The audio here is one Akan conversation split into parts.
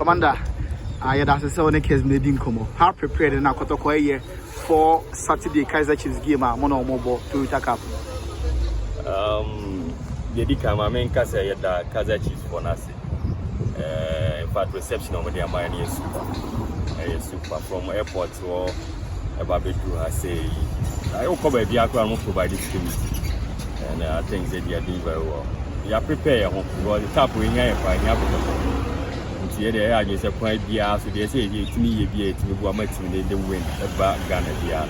Commander, I had asked so case made in Como. How prepared in Kotoko here for Saturday Kaizer Chiefs game mono mobile to Cup? My main Kaizer that Kaizer Chiefs for Nasi. In fact, reception of their mind is super from airport to Babedu. I say, I will cover the aquarium will provide this to me, and I think that they are doing very well. You are prepared because the top wing here by the I just a point so they say to me, be to the win about Ghana.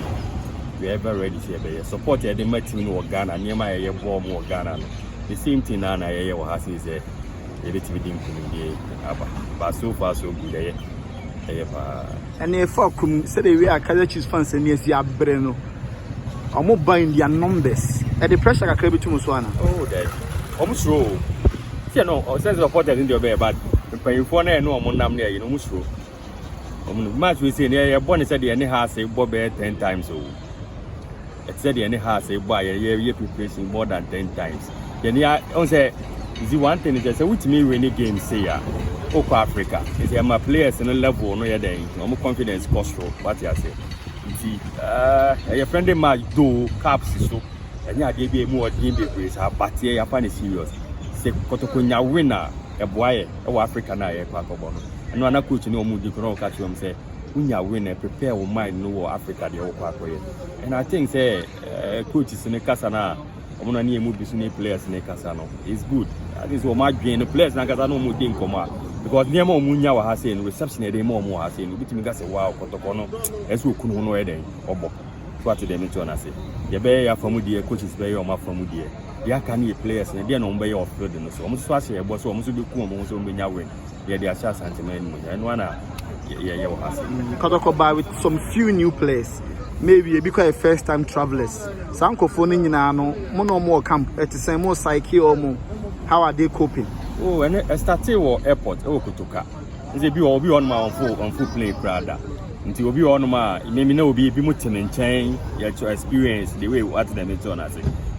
We ever ready to support the team or Ghana near my bomb or Ghana. The same thing and I has is a little bit in but so far so good. And if I say we are Kaizer Chiefs fans and yes, you are Breno. I'm not buying their numbers. And the pressure can be too much. Oh, that almost true. You know, sense of what in the bed, but paying for no more number, you know, almost true. Much we say, yeah, born said the any house a Bobby 10 times. So it said the any house a buy a year preparation more than 10 times. Then, yeah, on say, the one thing is just which me winning game say, Coco Africa is my players in a level no other day. No more confidence cost what you say. See, a friendly match do caps so, and yeah, they be more game because but yeah, I find it serious. Say Kotoko winner, a boy, or African I Pacobono. And one coach no mood you can catch him say, when you win, prepare your mind no Africa the whole. And I think say coaches in the Casana. I'm not near movie players in the Casano. It's good. That is what my gain the players na Casano mood in coma. Because near more Munya has saying reception a day more has saying which means wow Kotokono as we couldn't know anything or what to them into an assay. The bay from the coaches bay or my from the ya can players and they're on bay of field and so almost was a boss almost be cool almost on Win. Yeah, they are just sentiment and one Kotoko by with some few new players. Maybe because first time travelers. Some phoning in ano, more camp at the same more psyche or more. How are they coping? Oh, and I started at airport, Kotoko. Is it be on my full play crowd? Until be on my maybe no be mutin and chain, yet your experience the way what them is on us.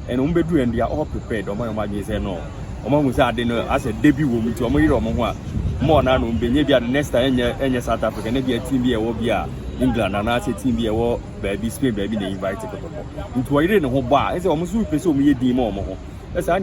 And Umbedu and they are all prepared. Or my imagine say no. Or was I dinner as a debut woman to a more now, maybe the next time in South Africa, maybe a team here will be England and I say team here will baby Spain baby they invited into a didn't hold bar. It's almost so me a demo. That's I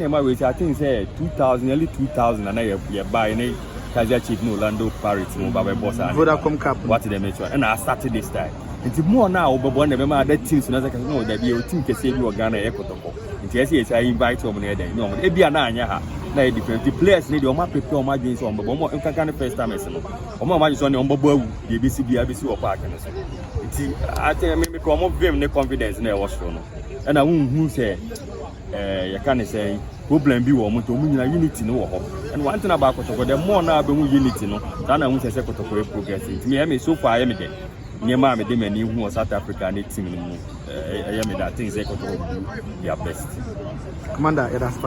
think say 2000 early 2000 and I buy any Kaizer Chiefs no Orlando Paris no Baba Boss and Vodacom Cup. What did they mention? And I started this time. It's more now, but one of them other teams and I can know that you think can save you Ghana Kotoko. It's I invite you on there. No, it be an anya. Now the players need your map prepare my games on but more can first time as no. My is on the Umbo, the BCB or Park and so. I think maybe come up with the confidence in the Washington. And I won't say you can't say problem be or unity no. And one thing about Kotoko, the more now be unity no. Then I won't say Kotoko progressing. To me, I mean so far I am there. Near my demand who was South Africa and team I am that things they could do their best. Commander, that's